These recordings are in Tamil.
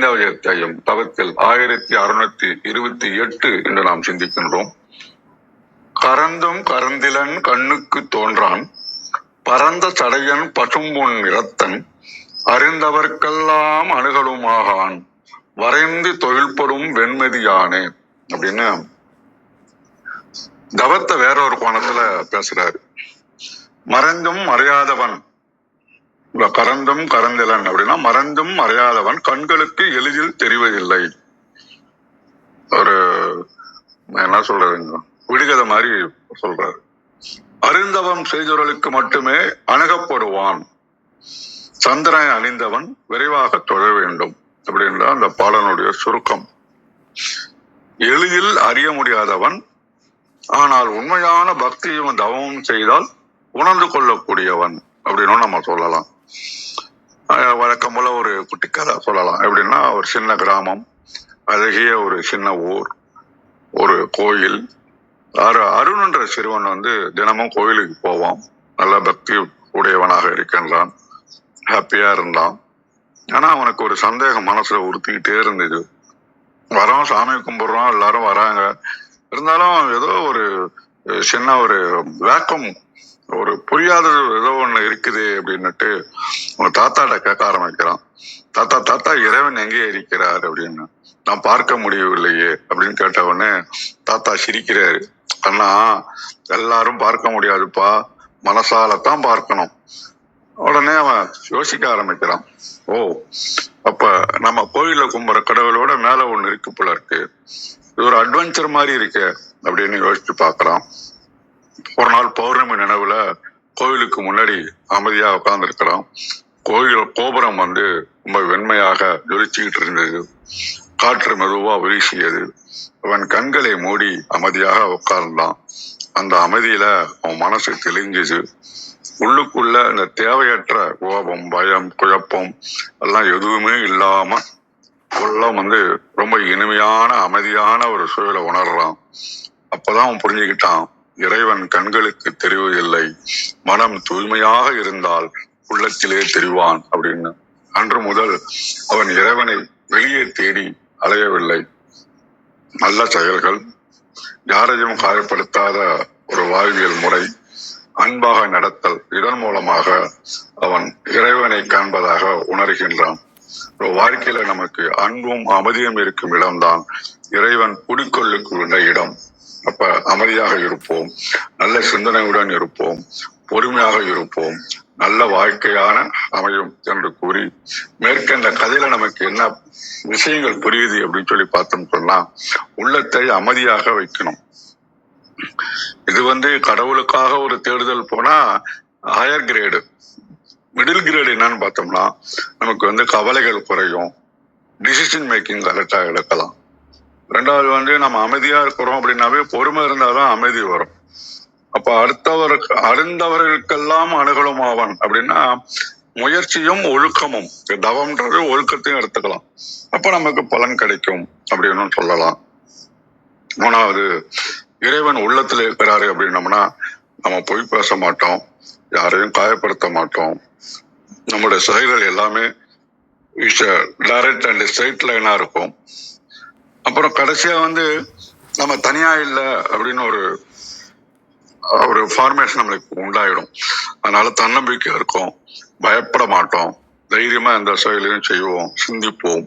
அத்தியாயம் தவத்தில் 1628 என்று நாம் சிந்திக்கின்றோம். கரந்தும் கரந்திலன் கண்ணுக்கு தோன்றான், பரந்த சடையன் பசும்பொன் நிறத்தன், அறிந்தவர்க்கெல்லாம் அணுகலுமாகான், வரைந்து தொழில்படும் வெண்மதியானே அப்படின்னு தவத்தை வேறொரு கோணத்துல பேசுறாரு. மறைந்தும் மறையாதவன், கரந்தும் கரந்திலன் அப்படின்னா மறந்தும் மறையாதவன் கண்களுக்கு எளிதில் தெரிவதில்லை. ஒரு என்ன சொல்றதுங்க, விடுகதை மாதிரி சொல்றாரு. அறிந்தவன் செய்தவர்களுக்கு மட்டுமே அணுகப்படுவான், சந்திரனை அணிந்தவன் விரைவாக தொழ வேண்டும் அப்படின்ற அந்த பாடனுடைய சுருக்கம். எளிதில் அறிய முடியாதவன், ஆனால் உண்மையான பக்தியும் தவமும் செய்தால் உணர்ந்து கொள்ளக்கூடியவன் அப்படின்னு நம்ம சொல்லலாம். வழக்கம் போல ஒரு குட்டி கதை சொல்லலாம். எப்படின்னா, ஒரு சின்ன கிராமம், அழகிய ஒரு சின்ன ஊர், ஒரு கோயில். அருண் என்ற சிறுவன் தினமும் கோயிலுக்கு போவான். நல்ல பக்தி உடையவனாக இருக்கின்றான், ஹாப்பியா இருந்தான். ஆனா அவனுக்கு ஒரு சந்தேகம் மனசுல உறுத்திக்கிட்டே இருந்தது. வரோம், சாமி கும்பிடுறோம், எல்லாரும் வராங்க, இருந்தாலும் ஏதோ ஒரு சின்ன ஒரு வேக்கம், ஒரு புரியாதது ஏதோ ஒண்ணு இருக்குது அப்படின்னுட்டு உங்க தாத்தாட்ட கேட்க ஆரம்பிக்கிறான். தாத்தா தாத்தா இறைவன் எங்கே இருக்கிறார் அப்படின்னு. நான் பார்க்க முடியவில்லையே அப்படின்னு கேட்ட உடனே தாத்தா சிரிக்கிறாரு. அண்ணா, எல்லாரும் பார்க்க முடியாதுப்பா, மனசாலத்தான் பார்க்கணும். உடனே அவன் யோசிக்க ஆரம்பிக்கிறான். ஓ, அப்ப நம்ம கோயில கும்புற கடவுளோட மேல ஒண்ணு இருக்கு போல இருக்கு, இது ஒரு அட்வென்ச்சர் மாதிரி இருக்கு அப்படின்னு யோசிச்சு பாக்குறான். ஒரு நாள் பௌர்ணமி நினைவுல கோயிலுக்கு முன்னாடி அமைதியா உட்கார்ந்து இருக்கிறான். கோயில் கோபுரம் ரொம்ப வெண்மையாக ஜொலிச்சுக்கிட்டு இருந்தது. காற்று மெதுவா வீசியது. அவன் கண்களை மூடி அமைதியாக உட்கார்ந்தான். அந்த அமைதியில அவன் மனசு தெளிஞ்சுது. உள்ளுக்குள்ள இந்த தேவையற்ற கோபம், பயம், குழப்பம் எல்லாம் எதுவுமே இல்லாம உள்ளம் ரொம்ப இனிமையான அமைதியான ஒரு சூழலை உணர்றான். அப்பதான் அவன் புரிஞ்சுக்கிட்டான், இறைவன் கண்களுக்கு தெரிவதில்லை, மனம் தூய்மையாக இருந்தால் உள்ளத்திலே தெரிவான் அப்படின்னு. அன்று முதல் அவன் இறைவனை வெளியே தேடி அலையவில்லை. நல்ல செயல்கள், யாரையும் காயப்படுத்தாத ஒரு வாழ்வியல் முறை, அன்பாக நடத்தல், இதன் மூலமாக அவன் இறைவனை காண்பதாக உணர்கின்றான். வாழ்க்கையில நமக்கு அன்பும் அமைதியும் இருக்கும் இடம்தான் இறைவன் குடிக்கொள்ளுக்குள்ள இடம். அப்ப அமைதியாக இருப்போம், நல்ல சிந்தனையுடன் இருப்போம், பொறுமையாக இருப்போம், நல்ல வாழ்க்கையான அமையும் என்று கூறி, மேற்கண்ட கதையில நமக்கு என்ன விஷயங்கள் புரியுது அப்படின்னு சொல்லி பார்த்தோம் சொன்னா, உள்ளத்தை அமைதியாக வைக்கணும். இது கடவுளுக்காக ஒரு தேடுதல் போனா ஹையர் கிரேடு. மிடில் கிரேடு என்னன்னு பார்த்தோம்னா, நமக்கு கவலைகள் குறையும், டிசிஷன் மேக்கிங் கரெக்டா எடுக்கலாம். ரெண்டாவது நம்ம அமைதியா இருக்கிறோம் அப்படின்னாவே பொறுமை இருந்தாதான் அமைதி வரும். அப்ப அறிந்தவர்களுக்கெல்லாம் அணுகலும் ஆவன் அப்படின்னா முயற்சியும் ஒழுக்கமும், தவம்ன்றது ஒழுக்கத்தையும் எடுத்துக்கலாம். அப்ப நமக்கு பலன் கிடைக்கும் அப்படின்னு சொல்லலாம். மூணாவது, இறைவன் உள்ளத்துல இருக்கிறாரு அப்படின்னம்னா நம்ம பொய் பேச மாட்டோம், யாரையும் காயப்படுத்த மாட்டோம், நம்முடைய செயல்கள் எல்லாமே டைரக்ட் அண்ட் ஸ்ட்ரைட் லைனா இருக்கும். அப்புறம் கடைசியா நம்ம தனியா இல்லை அப்படின்னு ஒரு ஃபார்மேஷன் நம்மளுக்கு உண்டாயிடும். அதனால தன்னம்பிக்கை இருக்கும், பயப்பட மாட்டோம், தைரியமா எந்த செயலையும் செய்வோம், சிந்திப்போம்.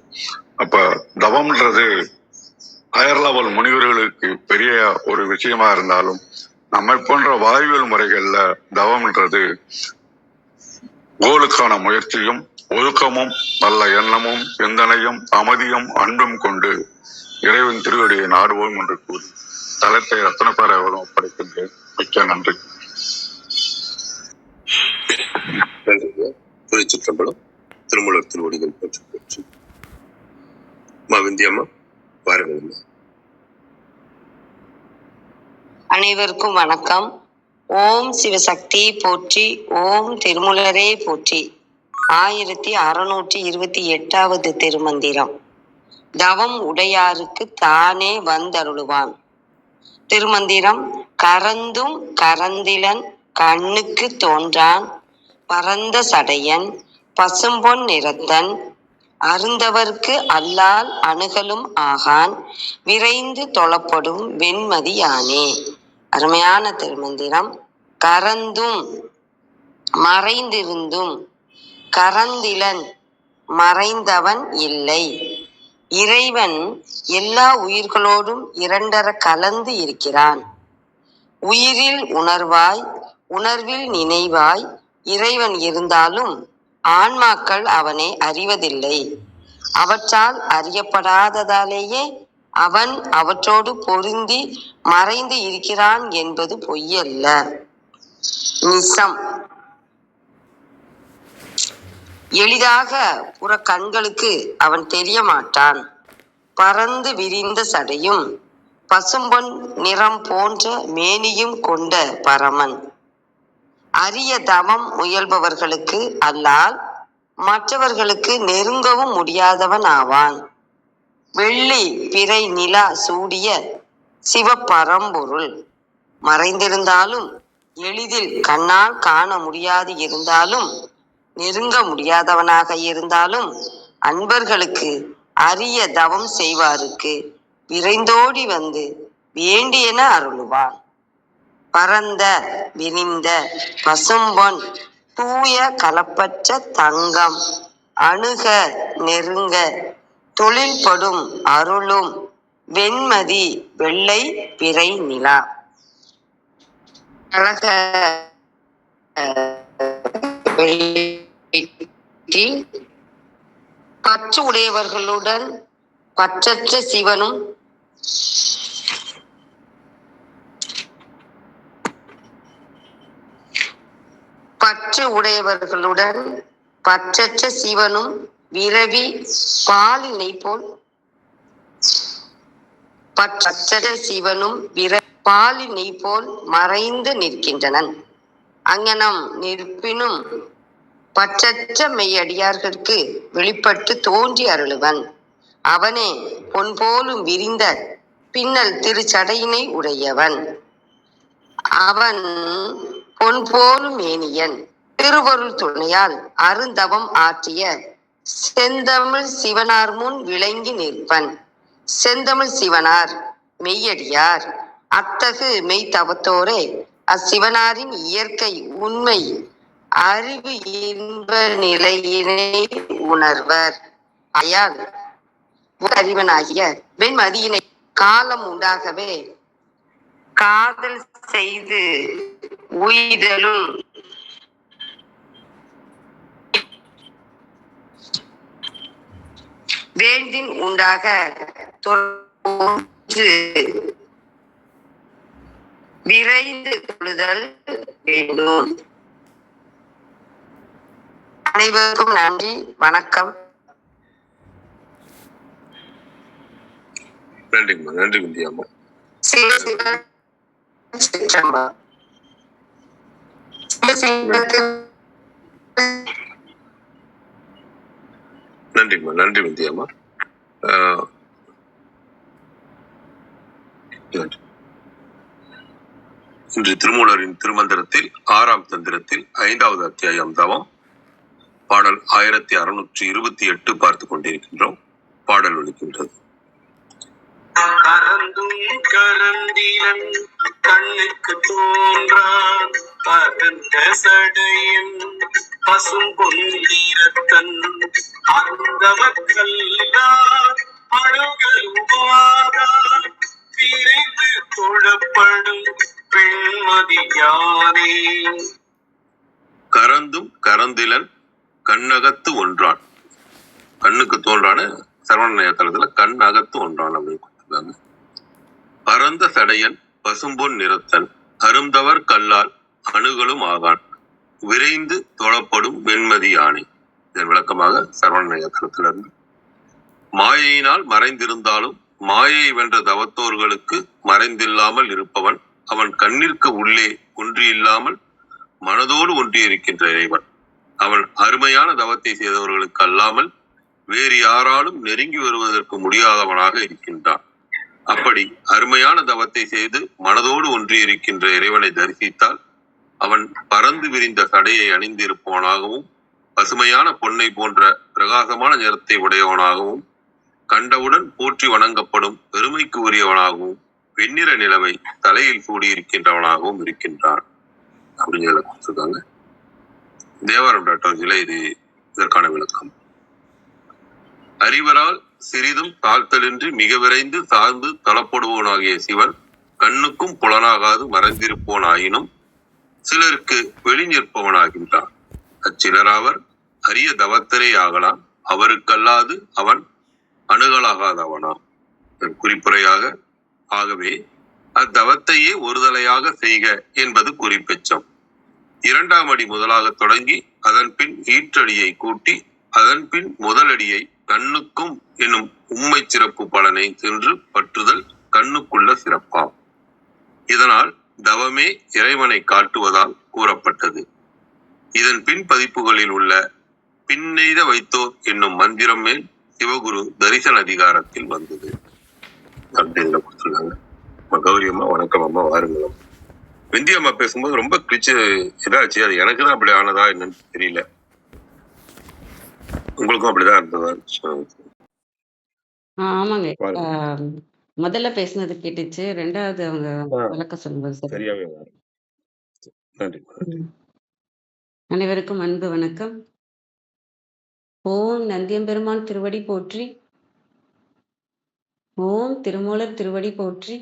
அப்ப தவம்ன்றது ஹையர் லெவல் முனிவர்களுக்கு பெரிய ஒரு விஷயமா இருந்தாலும், நம்மை போன்ற வாழ்வியல் முறைகள்ல தவம்ன்றது கோலுக்கான முயற்சியும் ஒழுக்கமும் நல்ல எண்ணமும் சிந்தனையும் அமைதியும் அன்பும் கொண்டு இறைவன் திருவடியை நாடுவோம் என்று கூறி தளத்தை ரத்ன பேரவரும் ஒப்படைக்கின்றேன். மிக்க நன்றி. திருச்சிற்றம்பலம். திருமூலர் திருவடிகள் போற்றி போற்றி. விந்தியம்மா பாருங்கள். அனைவருக்கும் வணக்கம். ஓம் சிவசக்தி போற்றி, ஓம் திருமூலரே போற்றி. 1628வது திருமந்திரம். தவம் உடையாருக்கு தானே வந்தருளுவான். திருமந்திரம். கரந்தும் கரந்திலன் கண்ணுக்கு தோன்றான், பரந்த சடையன் பசும்பொன் நிறத்தன், அருந்தவர்க்கு அல்லால் அணுகலும் ஆகான் விரைந்து தொழப்படும் வெண்மதியானே. அருமையான திருமந்திரம். கரந்தும் மறைந்திருந்தும் கரந்திலன் மறைந்தவன் இல்லை. இறைவன் எல்லா உயிர்களோடும் இரண்டர கலந்து இருக்கிறான். உயிரில் உணர்வாய் உணர்வில் நினைவாய் இறைவன் இருந்தாலும் ஆன்மாக்கள் அவனை அறிவதில்லை. அவற்றால் அறியப்படாததாலேயே அவன் அவற்றோடு பொருந்தி மறைந்து இருக்கிறான் என்பது பொய்யல்ல. நிசம். எளிதாக புற கண்களுக்கு அவன் தெரிய மாட்டான். பரந்து விரிந்த சடையும் பசும்பொன் நிறம் போன்ற மேனியும் கொண்ட பரமன். அரிய தவம் முயல்பவர்களுக்கு அல்லால் மற்றவர்களுக்கு நெருங்கவும் முடியாதவன் ஆவான். வெள்ளி பிறை நிலா சூடிய சிவபரம்பொருள். மறைந்திருந்தாலும் எளிதில் கண்ணால் காண முடியாது இருந்தாலும் நெருங்க முடியாதவனாக இருந்தாலும் அன்பர்களுக்கு அரிய தவம் செய்வாருக்கு விரைந்தோடி வந்து வேண்டியன அருளுவான். பரந்த விரிந்த பசும்பொன் தூய கலப்பற்ற தங்கம் அணுக நெருங்க தொழில்படும் அருளும் வெண்மதி வெள்ளை பிறை நிலா. அழக பற்று உடையவர்களுடன் பற்றற்ற சிவனும் பற்று உடையவர்களுடன் பற்றற்ற சிவனும் விரவி பாலினை போல் பற்றற்ற சிவனும் பாலினை போல் மறைந்து நிற்கின்றனன். அங்ஙனம் நிற்பினும் பற்றற்ற மெய்யடியார்களுக்கு வெளிப்பட்டு தோன்றி அருளுவன். அவனே பொன் போலும் விரிந்த பின்னல் திருச்சடையினை உடையவன். அவன் பொன் போலும் மேனியன். திருவருள் துணையால் அருந்தவம் ஆற்றிய செந்தமிழ் சிவனார் முன் விளங்கி நிற்பன். செந்தமிழ் சிவனார் மெய்யடியார். அத்தகு மெய்தவத்தோரே அச்சிவனாரின் இயற்கை உண்மை அறிவு இன்ப நிலையினை உணர்வர். ஆயால் அறிவனாகிய வெண்மதியினை காலம் உண்டாகவே காதல் செய்து உய்தலும் வேண்டின் உண்டாக விரைந்து கொள்ளுதல் வேண்டும். அனைவருக்கும் நன்றி, வணக்கம். நன்றிங்கம்மா. நன்றி விந்தியாம்மா. நன்றிங்கம்மா. நன்றி விந்தியாம்மா. இன்று திருமூலரின் திருமந்திரத்தில் 6ஆம் தந்திரத்தில் 5வது அத்தியாயம் தவம் பாடல் 1628 பார்த்து கொண்டிருக்கின்றோம். பாடல் ஒலிக்கின்றது. கரந்தும் கரந்திலன் கண்ணுக்கு தோன்றான் பரந்த சடையன் பசும் பொன்னிறத்தன் அருந்தவர்க்கல்லார் அணுகலுமாதான் விரைந்து தொழப்படும் பெண்மதியானே. கரந்தும் கரந்திலன் கண்ணகத்து ஒன்றான். கண்ணுக்கு தோன்றான சரவண தளத்துல கண் அகத்து ஒன்றான் அப்படின்னு கொடுத்துருக்காங்க. பரந்த சடையன் பசும்பொன் நிறத்தன் அருந்தவர் கல்லால் அணுகலும் ஆகான் விரைந்து தொழப்படும் வெண்மதி யானை. இதன் விளக்கமாக சரவண தளத்திலிருந்து மாயையினால் மறைந்திருந்தாலும் மாயை வென்ற தவத்தோர்களுக்கு மறைந்தில்லாமல் இருப்பவன் அவன் கண்ணிற்கு உள்ளே ஒன்றியில்லாமல் மனதோடு ஒன்றியிருக்கின்ற இறைவன். அவன் அருமையான தவத்தை செய்தவர்களுக்கு அல்லாமல் வேறு யாராலும் நெருங்கி வருவதற்கு முடியாதவனாக இருக்கின்றான். அப்படி அருமையான தவத்தை செய்து மனதோடு ஒன்றியிருக்கின்ற இறைவனை தரிசித்தால் அவன் பறந்து விரிந்த சடையை அணிந்திருப்பவனாகவும் பசுமையான பொன்னை போன்ற பிரகாசமான நிறத்தை உடையவனாகவும் கண்டவுடன் போற்றி வணங்கப்படும் பெருமைக்கு உரியவனாகவும் வெண்ணிற நிலவை தலையில் சூடியிருக்கின்றவனாகவும் இருக்கின்றான் அப்படிங்கிறத கொடுத்துருக்காங்க. தேவாரம் டாக்டர்ஜில இது இதற்கான விளக்கம். அறிவரால் சிறிதும் தாழ்த்தலின்றி மிக விரைந்து சார்ந்து தளப்படுவோனாகிய சிவன் கண்ணுக்கும் புலனாகாது மறைந்திருப்போன் ஆயினும் சிலருக்கு வெளி நிற்பவனாகின்றான். அச்சிலராவர் அரிய தவத்தரே ஆகலாம், அவருக்கல்லாது அவன் அணுகலாகாதவனாம். குறிப்புரையாக, ஆகவே அத்தவத்தையே ஒருதலையாக செய்க என்பது குறிப்பெச்சம். 2ஆம் அடி முதலாக தொடங்கி அதன் பின் ஈற்றடியை கூட்டி அதன் பின் முதலடியை கண்ணுக்கும் எனும் உண்மை சிறப்பு பலனை சென்று பற்றுதல் கண்ணுக்குள்ள சிறப்பாம். இதனால் தவமே இறைவனை காட்டுவதால் கூறப்பட்டது. இதன் பின் பதிப்புகளில் உள்ள பின்னெய்த வைத்தோர் என்னும் மந்திரம் மேல் சிவகுரு தரிசன அதிகாரத்தில் வந்தது அப்படின்னு கொடுத்துருக்காங்க. கௌரி அம்மா வணக்கம் அம்மா, வாருங்கள். விந்தி அம்மா பேசும்போது ரொம்ப கிழிச்சு இதாச்சு. அது எனக்கு தான் அப்படி ஆனதா என்னன்னு தெரியல, உங்களுக்கும் அப்படிதான் இருந்ததா? ஆமாங்க. முதல்ல பேசுனது கேட்டுச்சு, ரெண்டாவது அவங்க விளக்கம் சொல்லும்போது சரியாவே. நன்றி. அனைவருக்கும் அன்பு வணக்கம். ஓம் நந்தியம்பெருமான் திருவடி போற்றி, ஓம் திருமூலர் திருவடி போற்றி,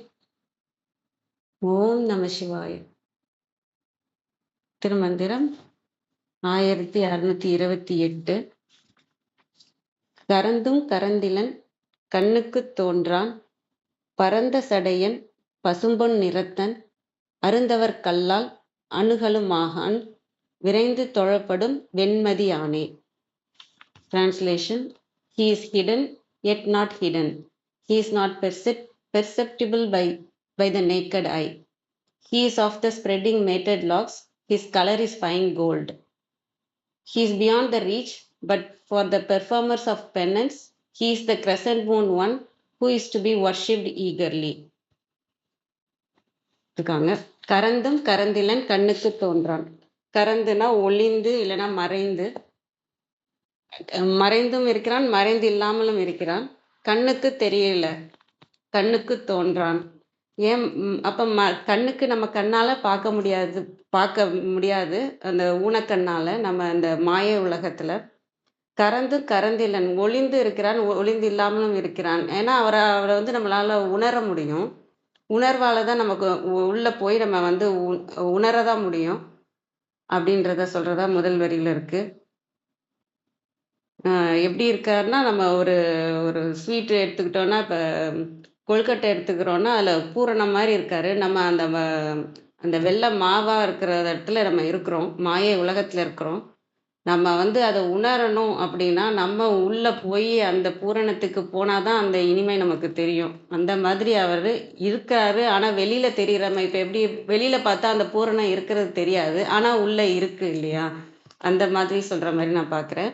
ஓம் நம சிவாய. திருமந்திரம் 1628. கரந்தும் கரந்திலன் கண்ணுக்கு தோன்றான், பரந்த சடையன் பசும்பொன் நிறத்தன், அருந்தவர் கல்லால் அணுகலுமாகான், விரைந்து தொழப்படும் வெண்மதி ஆனே. Translation: He is hidden yet not hidden. He is not perceptible by the naked eye. He is of the spreading mated locks. His color is fine gold. He is beyond the reach, but for the performers of penance, he is the crescent moon one who is to be worshipped eagerly. இருக்காங்க. கரந்தும் கரந்திலன் கண்ணுக்கு தோன்றான். கரந்துனா ஒளிந்து இல்லைன்னா மறைந்து, மறைந்தும் இருக்கிறான், மறைந்து இல்லாமலும் இருக்கிறான். கண்ணுக்கு தெரியல, கண்ணுக்கு தோன்றான். ஏன் அப்ப கண்ணுக்கு நம்ம கண்ணால பார்க்க முடியாது அந்த ஊனக்கண்ணால நம்ம அந்த மாய உலகத்துல. கரந்து கரந்திலன் ஒளிந்து இருக்கிறான், ஒளிந்து இல்லாமலும் இருக்கிறான். ஏன்னா அவரை வந்து நம்மளால உணர முடியும். உணர்வால தான் நமக்கு உள்ள போய் நம்ம உணரதான் முடியும் அப்படின்றத சொல்றதா முதல் வரியில இருக்கு. எப்படி இருக்காருன்னா, நம்ம ஒரு ஒரு ஸ்வீட் எடுத்துக்கிட்டோம்னா, இப்போ கொழுக்கட்டை எடுத்துக்கிறோன்னா அதில் பூரணம் மாதிரி இருக்காரு. நம்ம அந்த வெள்ளை மாவாக இருக்கிற இடத்துல நம்ம இருக்கிறோம், மாய உலகத்தில் இருக்கிறோம். நம்ம அதை உணரணும் அப்படின்னா நம்ம உள்ளே போய் அந்த பூரணத்துக்கு போனால் தான் அந்த இனிமை நமக்கு தெரியும். அந்த மாதிரி அவர் இருக்காரு. ஆனால் வெளியில் தெரிகிறம இப்போ எப்படி வெளியில் பார்த்தா அந்த பூரணம் இருக்கிறது தெரியாது, ஆனால் உள்ளே இருக்கு இல்லையா? அந்த மாதிரி சொல்கிற மாதிரி நான் பார்க்குறேன்.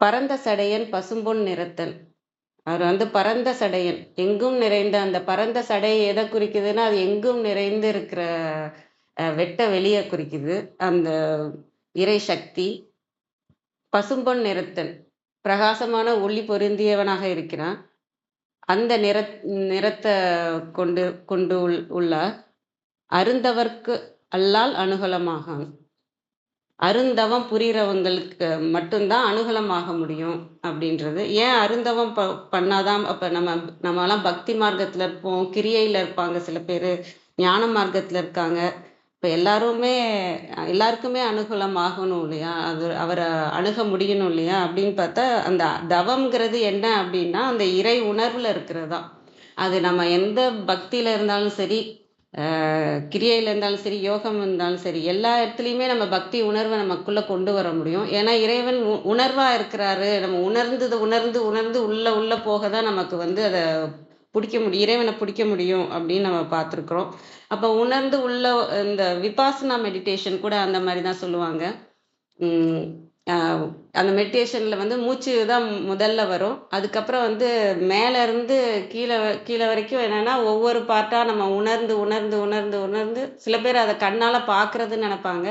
பரந்த சடையன் பசும்பொன் நிறத்தன். அவர் பரந்த சடையன், எங்கும் நிறைந்த. அந்த பரந்த சடையை எதை குறிக்குதுன்னா, அது எங்கும் நிறைந்து இருக்கிற வெட்ட வெளியை குறிக்குது, அந்த இறை சக்தி. பசும்பொன் நிறத்தன், பிரகாசமான ஒளி பொருந்தியவனாக இருக்கிறான். அந்த நிறத்தை கொண்டு உள்ளார். அருந்தவர்க்கு அல்லால் அனுகூலமாகான். அருந்தவம் புரிகிறவங்களுக்கு மட்டும்தான் அனுகூலமாக முடியும் அப்படின்றது. ஏன் அருந்தவம் பண்ணாதான்? அப்போ நம்மலாம் பக்தி மார்க்கத்தில் இருப்போம், கிரியையில் இருப்பாங்க, சில பேர் ஞான மார்க்கத்தில் இருக்காங்க. இப்போ எல்லாருக்குமே அனுகூலமாகணும் இல்லையா? அவரை அணுக முடியணும் இல்லையா? அப்படின்னு பார்த்தா அந்த தவம்ங்கிறது என்ன அப்படின்னா, அந்த இறை உணர்வில் இருக்கிறது தான். அது நம்ம எந்த பக்தியில் இருந்தாலும் சரி, கிரியையில் இருந்தாலும் சரி, யோகம் இருந்தாலும் சரி, எல்லா இடத்துலையுமே நம்ம பக்தி உணர்வை நமக்குள்ளே கொண்டு வர முடியும். ஏன்னா இறைவன் உணர்வாக இருக்கிறாரு. நம்ம உணர்ந்து உள்ளே போக தான் நமக்கு அதை பிடிக்க முடியும், இறைவனை பிடிக்க முடியும் அப்படின்னு நம்ம பார்த்துருக்குறோம். அப்போ உணர்ந்து இந்த விபாசனா மெடிடேஷன் கூட அந்த மாதிரி தான் சொல்லுவாங்க. அந்த மெடிடேஷனில் மூச்சு தான் முதல்ல வரும். அதுக்கப்புறம் மேலேருந்து கீழே வரைக்கும் என்னென்னா, ஒவ்வொரு பார்ட்டாக நம்ம உணர்ந்து சில பேர் அதை கண்ணால் பார்க்குறதுன்னு நினைப்பாங்க,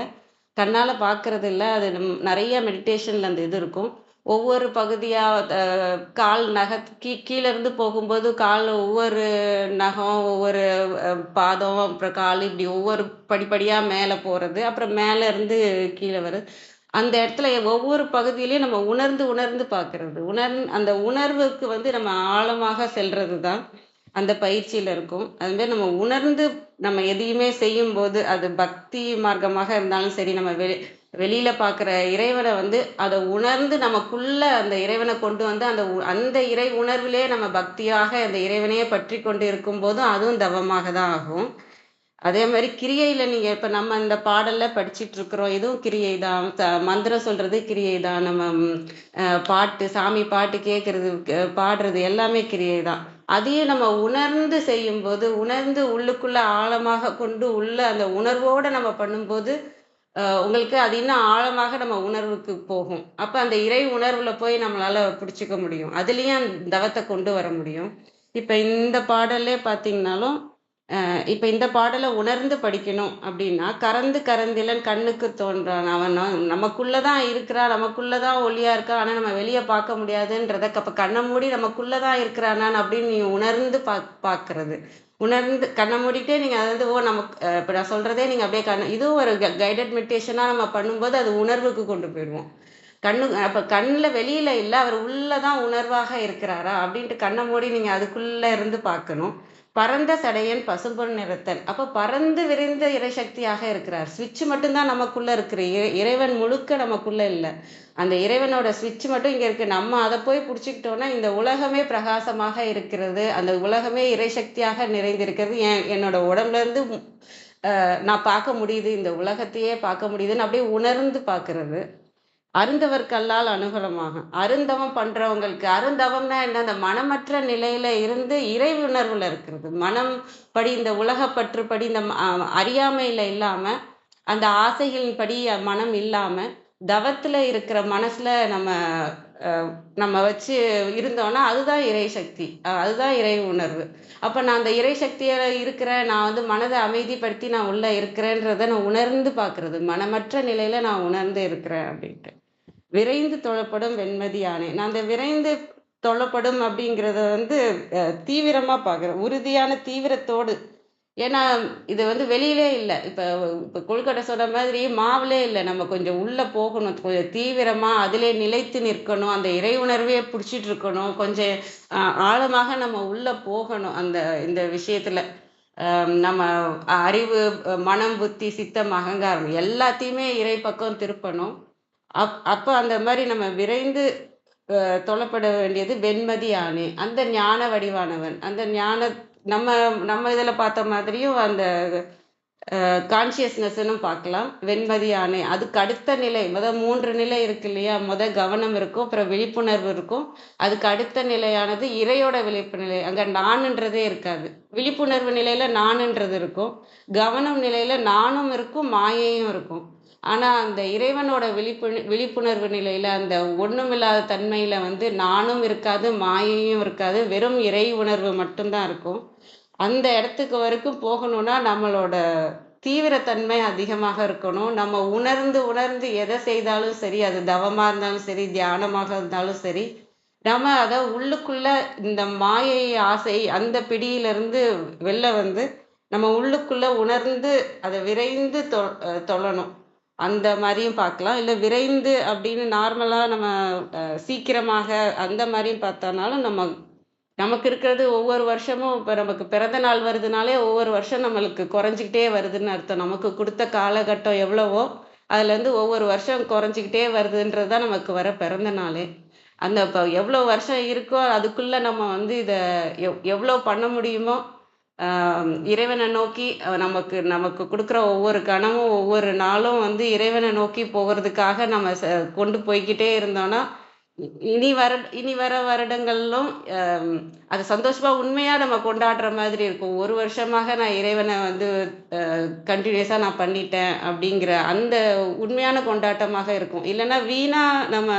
கண்ணால் பார்க்கறது இல்லை. அது நிறைய மெடிடேஷனில் அந்த இது இருக்கும். ஒவ்வொரு பகுதியாக கால் கீழே இருந்து போகும்போது கால் ஒவ்வொரு நகம், ஒவ்வொரு பாதம், அப்புறம் கால், இப்படி ஒவ்வொரு படிப்படியாக மேலே போகிறது, அப்புறம் மேலே இருந்து கீழே வருது. அந்த இடத்துல ஒவ்வொரு பகுதியிலையும் நம்ம உணர்ந்து உணர்ந்து பார்க்கறது, அந்த உணர்வுக்கு நம்ம ஆழமாக செல்றது தான் அந்த பயிற்சியில் இருக்கும். அதுமாரி நம்ம உணர்ந்து நம்ம எதையுமே செய்யும்போது, அது பக்தி மார்க்கமாக இருந்தாலும் சரி, நம்ம வெளியில பார்க்குற இறைவனை அதை உணர்ந்து நமக்குள்ள அந்த இறைவனை கொண்டு வந்து அந்த இறை உணர்விலே நம்ம பக்தியாக அந்த இறைவனையே பற்றி கொண்டு இருக்கும்போதும் அதுவும் தவமாக தான் ஆகும். அதே மாதிரி கிரியையில நீங்க இப்ப நம்ம இந்த பாடல்ல படிச்சுட்டு இருக்கிறோம், இதுவும் கிரியை தான். மந்திரம் சொல்றது கிரியை தான். நம்ம பாட்டு, சாமி பாட்டு கேட்கறது, பாடுறது எல்லாமே கிரியை தான். அதையும் நம்ம உணர்ந்து செய்யும்போது, உணர்ந்து உள்ளுக்குள்ள ஆழமாக கொண்டு உள்ள அந்த உணர்வோட நம்ம பண்ணும்போது உங்களுக்கு அது இன்னும் ஆழமாக நம்ம உணர்வுக்கு போகும். அப்ப அந்த இறை உணர்வுல போய் நம்மளால பிடிச்சிக்க முடியும். அதுலயும் அந்த தவத்தை கொண்டு வர முடியும். இப்ப இந்த பாடல்லே பார்த்தீங்கன்னாலும், இப்ப இந்த பாடலை உணர்ந்து படிக்கணும் அப்படின்னா, கறந்து கறந்திலன் கண்ணுக்கு தோன்றான். அவன் நமக்குள்ளதான் இருக்கிறான், நமக்குள்ளதான் ஒளியா இருக்கான். ஆனா நம்ம வெளியே பார்க்க முடியாதுன்றத அப்ப கண்ணை மூடி நமக்குள்ளதான் இருக்கிறானான் அப்படின்னு நீ உணர்ந்து பார்க்கறது. உணர்ந்து கண்ணை மூடிட்டே நீங்க அதாவது நமக்கு இப்ப நான் சொல்றதே நீங்க அப்படியே இதுவும் ஒரு கைடட் மெடிடேஷனா நம்ம பண்ணும்போது அது உணர்வுக்கு கொண்டு போயிடுவோம். அப்ப கண்ணுல வெளியில இல்லை, அவர் உள்ளதான் உணர்வாக இருக்கிறாரா அப்படின்ட்டு கண்ணை மூடி நீங்க அதுக்குள்ள இருந்து பார்க்கணும். பரந்த சடையன் பசும்பொன் நிறத்தன். அப்ப பறந்து விரிந்த இறைசக்தியாக இருக்கிறார். ஸ்விட்ச் மட்டும்தான் நமக்குள்ள இருக்கிற, இறைவன் முழுக்க நமக்குள்ள இல்லை. அந்த இறைவனோட ஸ்விட்ச் மட்டும் இங்க இருக்கு. நம்ம அதை போய் பிடிச்சிக்கிட்டோம்னா இந்த உலகமே பிரகாசமாக இருக்கிறது, அந்த உலகமே இறைசக்தியாக நிறைந்திருக்கிறது. என்னோட உடம்புல இருந்து நான் பார்க்க முடியுது, இந்த உலகத்தையே பார்க்க முடியுதுன்னு அப்படியே உணர்ந்து பார்க்கறது. அருந்தவர் கல்லால் அனுகூலமாகும். அருந்தவம் பண்றவங்களுக்கு, அருந்தவம்னா என்ன, அந்த மனமற்ற நிலையில இருந்து இறை உணர்வுல இருக்கிறது. மனம் படி, இந்த உலகப்பற்று படி, இந்த அறியாமையில இல்லாம, அந்த ஆசைகளின் படி மனம் இல்லாம, தவத்துல இருக்கிற மனசுல நம்ம வச்சு இருந்தோம்னா அதுதான் இறை சக்தி, அதுதான் இறை உணர்வு. அப்ப நான் அந்த இறை சக்தியில இருக்கிறேன், நான் மனதை அமைதிப்படுத்தி நான் உள்ள இருக்கிறேன்றத நான் உணர்ந்து பார்க்கறது. மனமற்ற நிலையில நான் உணர்ந்து இருக்கிறேன் அப்படின்ட்டு. விரைந்து தொழப்படும் வெண்மதி யானை. நான் அந்த விரைந்து தொழப்படும் அப்படிங்கிறத தீவிரமா பார்க்குறேன், உறுதியான தீவிரத்தோடு. ஏன்னா இது வெளியிலே இல்லை. இப்போ கொழுக்கட்டை சொன்ன மாதிரி மாவுலே இல்லை, நம்ம கொஞ்சம் உள்ள போகணும், கொஞ்சம் தீவிரமா அதிலே நிலைத்து நிற்கணும், அந்த இறை உணர்வே பிடிச்சிட்டு இருக்கணும், கொஞ்சம் ஆழமாக நம்ம உள்ள போகணும். இந்த விஷயத்துல நம்ம அறிவு, மனம், புத்தி, சித்தம், அகங்காரம் எல்லாத்தையுமே இறை பக்கம் திருப்பணும். அப்ப அந்த மாதிரி நம்ம விரைந்து தொழப்பட வேண்டியது வெண்மதி யானை, அந்த ஞான வடிவானவன். அந்த ஞான நம்ம இதுல பார்த்த மாதிரியும் அந்த கான்சியஸ்னஸ்ன்னு பார்க்கலாம். வெண்மதி யானை அதுக்கு அடுத்த நிலை, 3 நிலை இருக்கு இல்லையா. கவனம் இருக்கும், அப்புறம் விழிப்புணர்வு இருக்கும். அதுக்கு அடுத்த நிலையானது இறையோட விழிப்பு நிலை. அங்க நானுன்றதே இருக்காது. விழிப்புணர்வு நிலையில நானுன்றது இருக்கும், கவனம் நிலையில நானும் இருக்கும், மாயையும் இருக்கும். ஆனா அந்த இறைவனோட விழிப்புணர்வு நிலையில அந்த ஒண்ணுமில்லாத தன்மையில நானும் இருக்காது, மாயையும் இருக்காது, வெறும் இறை உணர்வு மட்டும்தான் இருக்கும். அந்த இடத்துக்கு வரைக்கும் போகணும்னா நம்மளோட தீவிரத்தன்மை அதிகமாக இருக்கணும். நம்ம உணர்ந்து உணர்ந்து எதை செய்தாலும் சரி, அது தவமா இருந்தாலும் சரி, தியானமாக இருந்தாலும் சரி, நம்ம அதை உள்ளுக்குள்ள இந்த மாயை, ஆசை, அந்த பிடியிலிருந்து வெளில நம்ம உள்ளுக்குள்ள உணர்ந்து அதை விரைந்து தொழணும். அந்த மாதிரியும் பார்க்கலாம். இல்லை விரைந்து அப்படின்னு நார்மலாக நம்ம சீக்கிரமாக அந்த மாதிரியும் பார்த்தோம்னாலும் நமக்கு இருக்கிறது ஒவ்வொரு வருஷமும். இப்போ நமக்கு பிறந்த நாள் வருதுனாலே ஒவ்வொரு வருஷம் நம்மளுக்கு குறைஞ்சிக்கிட்டே வருதுன்னு அர்த்தம். நமக்கு கொடுத்த காலகட்டம் எவ்வளவோ அதுலேருந்து ஒவ்வொரு வருஷம் குறைஞ்சிக்கிட்டே வருதுன்றது தான் நமக்கு வர பிறந்த நாளே. அந்த இப்போ எவ்வளோ வருஷம் இருக்கோ அதுக்குள்ளே நம்ம இதை எவ்வளோ பண்ண முடியுமோ இறைவனை நோக்கி நமக்கு கொடுக்குற ஒவ்வொரு கணமும் ஒவ்வொரு நாளும் இறைவனை நோக்கி போகிறதுக்காக நம்ம கொண்டு போய்கிட்டே இருந்தோம்னா இனி வர வருடங்களிலும் அது சந்தோஷமா உண்மையா நம்ம கொண்டாடுற மாதிரி இருக்கும். ஒரு வருஷமாக நான் இறைவனை கண்டினியூஸா நான் பண்ணிட்டேன் அப்படிங்கிற அந்த உண்மையான கொண்டாட்டமாக இருக்கும். இல்லைன்னா வீணா நம்ம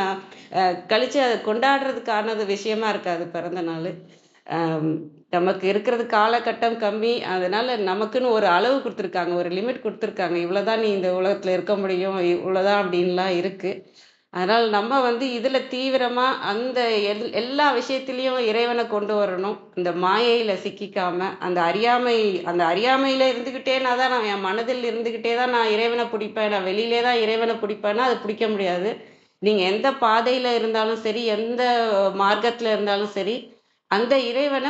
கழிச்சு அதை கொண்டாடுறதுக்கானது விஷயமா இருக்காது பிறந்த நாள். நமக்கு இருக்கிறது காலகட்டம் கம்மி. அதனால நமக்குன்னு ஒரு அளவு கொடுத்துருக்காங்க, ஒரு லிமிட் கொடுத்துருக்காங்க. இவ்வளோதான் நீ இந்த உலகத்தில் இருக்க முடியும், இவ்வளோதான் அப்படின்லாம் இருக்கு. அதனால நம்ம வந்து இதுல தீவிரமா அந்த எல்லா விஷயத்திலயும் இறைவனை கொண்டு வரணும். இந்த மாயையில சிக்கிக்காம அந்த அறியாமையில இருந்துகிட்டே நான் என் மனதில் இருந்துகிட்டே தான் நான் இறைவனை பிடிப்பேன், நான் வெளியிலே தான் இறைவனை பிடிப்பேன்னா அது பிடிக்க முடியாது. நீங்க எந்த பாதையில இருந்தாலும் சரி, எந்த மார்க்கத்துல இருந்தாலும் சரி, அந்த இறைவனை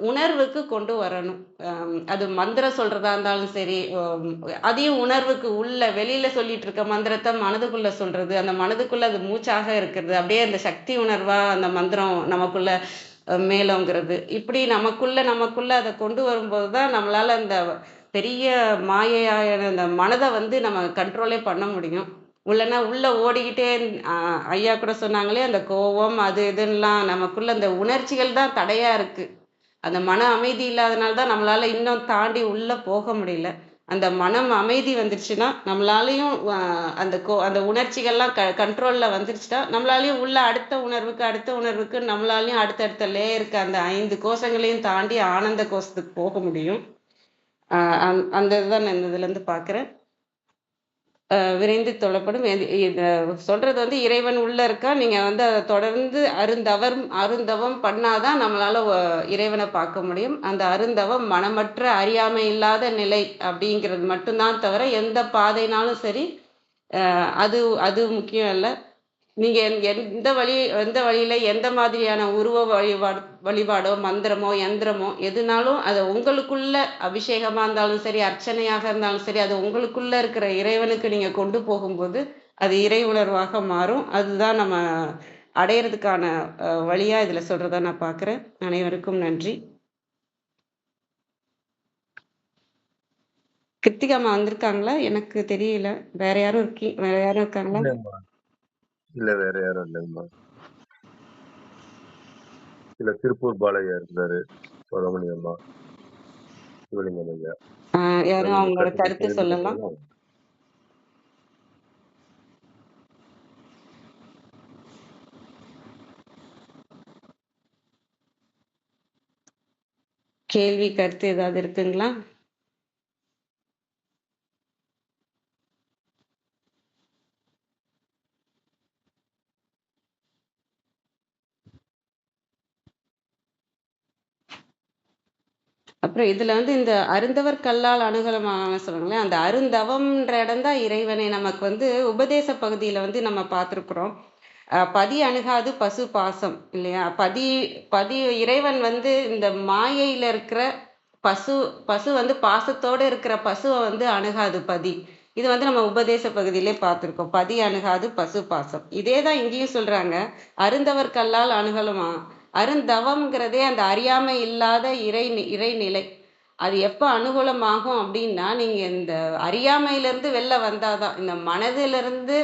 உணர்வுக்கு கொண்டு வரணும். அது மந்திரம் சொல்றதா இருந்தாலும் சரி, அதையும் உணர்வுக்கு உள்ள வெளியில சொல்லிட்டு இருக்க மந்திரத்தை மனதுக்குள்ள சொல்றது, அந்த மனதுக்குள்ள அது மூச்சாக இருக்கிறது, அப்படியே அந்த சக்தி உணர்வா அந்த மந்திரம் நமக்குள்ள மேலோங்கிறது, இப்படி நமக்குள்ள அதை கொண்டு வரும்போது தான் நம்மளால அந்த பெரிய மாயையான அந்த மனதை வந்து நம்ம கண்ட்ரோலே பண்ண முடியும். உள்ளனா உள்ள ஓடிக்கிட்டே ஐயா கூட சொன்னாங்களே, அந்த கோவம் அது இதுன்னெலாம் நமக்குள்ள அந்த உணர்ச்சிகள் தான் தடையா இருக்கு. அந்த மன அமைதி இல்லாதனால தான் நம்மளால இன்னும் தாண்டி உள்ள போக முடியல. அந்த மனம் அமைதி வந்துருச்சுன்னா நம்மளாலையும் அந்த உணர்ச்சிகள்லாம் கண்ட்ரோல்ல வந்துருச்சுன்னா நம்மளாலையும் உள்ள அடுத்த உணர்வுக்கு நம்மளாலையும் அடுத்தடுத்த லேயருக்கு அந்த 5 கோஷங்களையும் தாண்டி ஆனந்த கோஷத்துக்கு போக முடியும். அந்த இதுதான் நான் இந்த இதுல இருந்து பார்க்குறேன். விரைந்து தொழப்படும். சொல்றது வந்து இறைவன் உள்ள இருக்கா, நீங்க வந்து அதை தொடர்ந்து அருந்தவம் பண்ணாதான் நம்மளால இறைவனை பார்க்க முடியும். அந்த அருந்தவம் மனமற்ற அறியாமை இல்லாத நிலை அப்படிங்கிறது மட்டும்தான் தவிர எந்த பாதைனாலும் சரி, அது அது முக்கியம் இல்லை. நீங்க எந்த வழியில எந்த மாதிரியான உருவ வழிபாடோ மந்திரமோ யந்திரமோ எதுனாலும் அதை உங்களுக்குள்ள அபிஷேகமா இருந்தாலும் சரி, அர்ச்சனையாக இருந்தாலும் சரி, அது உங்களுக்குள்ள இருக்கிற இறைவனுக்கு நீங்க கொண்டு போகும்போது அது இறை உணர்வாக மாறும். அதுதான் நம்ம அடையிறதுக்கான வழியா இதுல சொல்றதா நான் பார்க்கிறேன். அனைவருக்கும் நன்றி. கிருத்திகாமா வந்திருக்காங்களா? எனக்கு தெரியல. வேற யாரும் இருக்காங்களா? இல்ல, வேற யாரும் இல்லைங்கம்மா. இல்ல, திருப்பூர் பாலையா இருந்தாரு, சுவாமி அம்மா, சிவலிங்கம் ஐயா. யாரும் அவங்களோட கருத்து சொல்லலாம். கேள்வி கருத்து ஏதாவது இருக்குங்களா? அப்புறம் இதுல வந்து இந்த அருந்தவர் கல்லால் அணுகலமாக சொல்லுங்களேன், அந்த அருந்தவம்ன்ற இடம் தான் இறைவனை நமக்கு வந்து உபதேச பகுதியில வந்து நம்ம பார்த்துருக்குறோம். பதி அணுகாது பசு பாசம் இல்லையா? பதி இறைவன் வந்து இந்த மாயையில இருக்கிற பசு வந்து பாசத்தோடு இருக்கிற பசுவை வந்து அணுகாது பதி. இது வந்து நம்ம உபதேச பகுதியிலே பார்த்துருக்கோம். பதி அணுகாது பசு பாசம். இதே தான் இங்கேயும் சொல்றாங்க, அருந்தவர் கல்லால் அணுகலுமா. அருந்தவம்ங்கிறதே அந்த அறியாமை இல்லாத இறைநிலை. அது எப்போ அனுகூலமாகும் அப்படின்னா, நீங்க இந்த அறியாமையிலிருந்து வெளில வந்தாதான். இந்த மனதிலிருந்து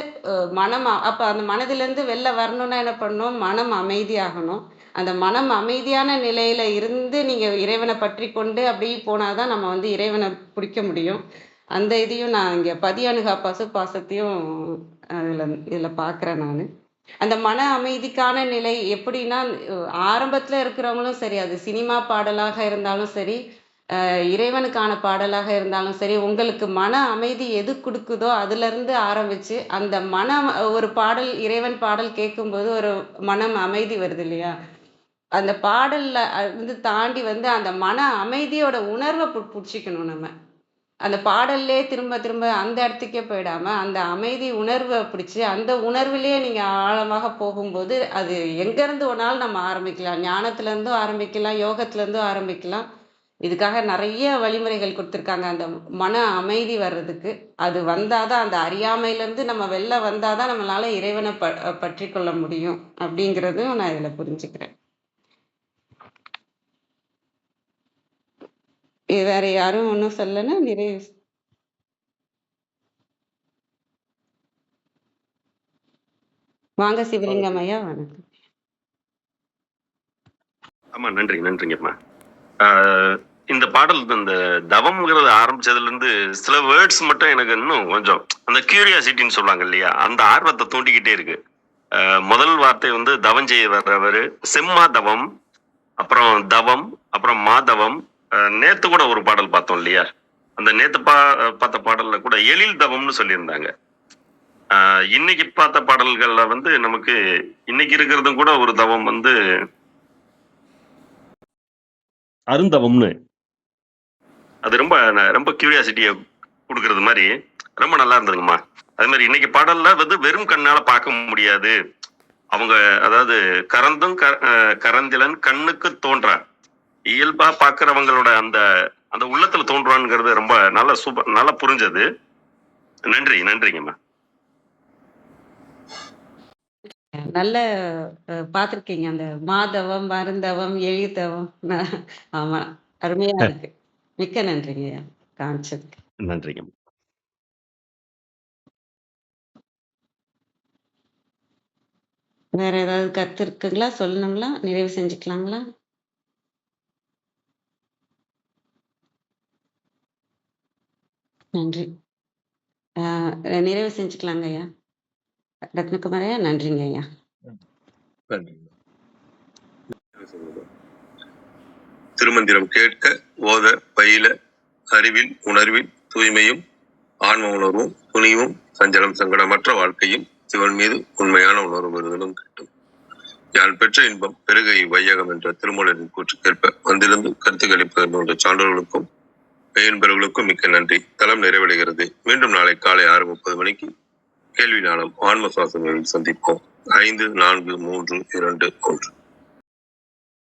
அப்ப அந்த மனதிலிருந்து வெளில வரணும்னா என்ன பண்ணணும்? மனம் அமைதியாகணும். அந்த மனம் அமைதியான நிலையில இருந்து நீங்க இறைவனை பற்றி கொண்டு அப்படி போனாதான் நம்ம வந்து இறைவனை பிடிக்க முடியும். அந்த இதையும் நான் இங்க பதி அணுகா பசு பாசத்தையும் இதுல பார்க்கிறேன் நான். அந்த மன அமைதிக்கான நிலை எப்படின்னா, ஆரம்பத்துல இருக்கிறவங்களும் சரி, அது சினிமா பாடலாக இருந்தாலும் சரி, இறைவனுக்கான பாடலாக இருந்தாலும் சரி, உங்களுக்கு மன அமைதி எது கொடுக்குதோ அதுல இருந்து ஆரம்பிச்சு அந்த ஒரு பாடல், இறைவன் பாடல் கேட்கும்போது ஒரு மனம் அமைதி வருது இல்லையா? அந்த பாடல்ல வந்து தாண்டி வந்து அந்த மன அமைதியோட உணர்வை பிடிச்சிக்கணும் நம்ம. அந்த பாடல்லே திரும்ப திரும்ப அந்த இடத்துக்கே போயிடாம அந்த அமைதி உணர்வை பிடிச்சி அந்த உணர்விலேயே நீங்க ஆழமாக போகும்போது அது எங்கேருந்து ஒன்னாலும் நம்ம ஆரம்பிக்கலாம். ஞானத்துல இருந்தும் ஆரம்பிக்கலாம், யோகத்துல இருந்தும் ஆரம்பிக்கலாம். இதுக்காக நிறைய வழிமுறைகள் கொடுத்துருக்காங்க அந்த மன அமைதி வர்றதுக்கு. அது வந்தாதான், அந்த அறியாமையிலேருந்து நம்ம வெளில வந்தாதான் நம்மளால இறைவனை பற்றி கொள்ள முடியும் அப்படிங்கிறதும் நான் இதுல புரிஞ்சுக்கிறேன். வேற யாரும் ஒன்றும் சொல்லலைன்னா நிறைய வாங்க சிவலிங்கம் ஐயா. வணக்கம். ஆமா, நன்றிங்கம்மா. இந்த பாடல் இந்த தவம்ங்கிறது ஆரம்பிச்சதுல இருந்து சில வேர்ட்ஸ் மட்டும் எனக்கு இன்னும் கொஞ்சம் அந்த கியூரியாசிட்டின்னு சொல்லுவாங்க இல்லையா, அந்த ஆர்வத்தை தூண்டிக்கிட்டே இருக்கு. முதல் வார்த்தை வந்து தவம் செய்ய வர்றவர் செம்மா தவம், அப்புறம் தவம், அப்புறம் மாதவம். நேத்து கூட ஒரு பாடல் பார்த்தோம் இல்லையா? அந்த நேத்து பார்த்த பாடல்ல கூட எழில் தவம்னு சொல்லியிருந்தாங்க. இன்னைக்கு பார்த்த பாடல்கள்ல வந்து நமக்கு இன்னைக்கு இருக்கிறதும் கூட ஒரு தவம் வந்து அருந்தவம்னு. அது ரொம்ப ரொம்ப கியூரியாசிட்டியை கொடுக்கறது மாதிரி ரொம்ப நல்லா இருந்ததுங்கம்மா. அதே மாதிரி இன்னைக்கு பாடல்ல வந்து வெறும் கண்ணால பார்க்க முடியாது. அவங்க அதாவது கரந்திலன் கண்ணுக்கு தோன்றா இயல்பா பாக்குறவங்களோட அந்த அந்த உள்ளத்துல தோன்றான்ங்கிறது ரொம்ப நல்ல சூப்பர் நல்லா புரிஞ்சது. நன்றிங்கம்மா. நல்ல பார்த்துருக்கீங்க அந்த மாதவம், மருந்தவம், எழித்தவம். ஆமா, அருமையா இருக்கு. மிக்க நன்றிங்க காமிச்சதுக்கு. நன்றிங்கம்மா. வேற ஏதாவது கருத்து இருக்குங்களா? சொல்லணுங்களா? நிறைவு செஞ்சுக்கலாங்களா? நன்றி. நிறைவு செஞ்சுக்கலாங்க ஐயா. ரத்னகுமார் ஐயா, நன்றிங்க ஐயா. திருமந்திரம் கேட்க, ஓத, பயில, அறிவில், உணர்வில் தூய்மையும், ஆன்ம உணர்வும், துணிவும், சஞ்சலம் சங்கடமற்ற வாழ்க்கையும், சிவன் மீது உண்மையான உணர்வு வருதலும் கிட்டும். யான் பெற்ற இன்பம் பெருகை வையகம் என்ற திருமூலரின் கூற்றுக்கேற்ப வந்திருந்து கருத்துக்களிப்பதற்குள்ள சான்றோர்களுக்கும் பெயன்பர்களுக்கும் மிக்க நன்றி. தளம் நிறைவடைகிறது. மீண்டும் நாளை காலை 6:30 மணிக்கு கேள்வி நாளம் ஆன்ம சுவாசங்களில் சந்திப்போம். 5, 4, 3, 2, 1.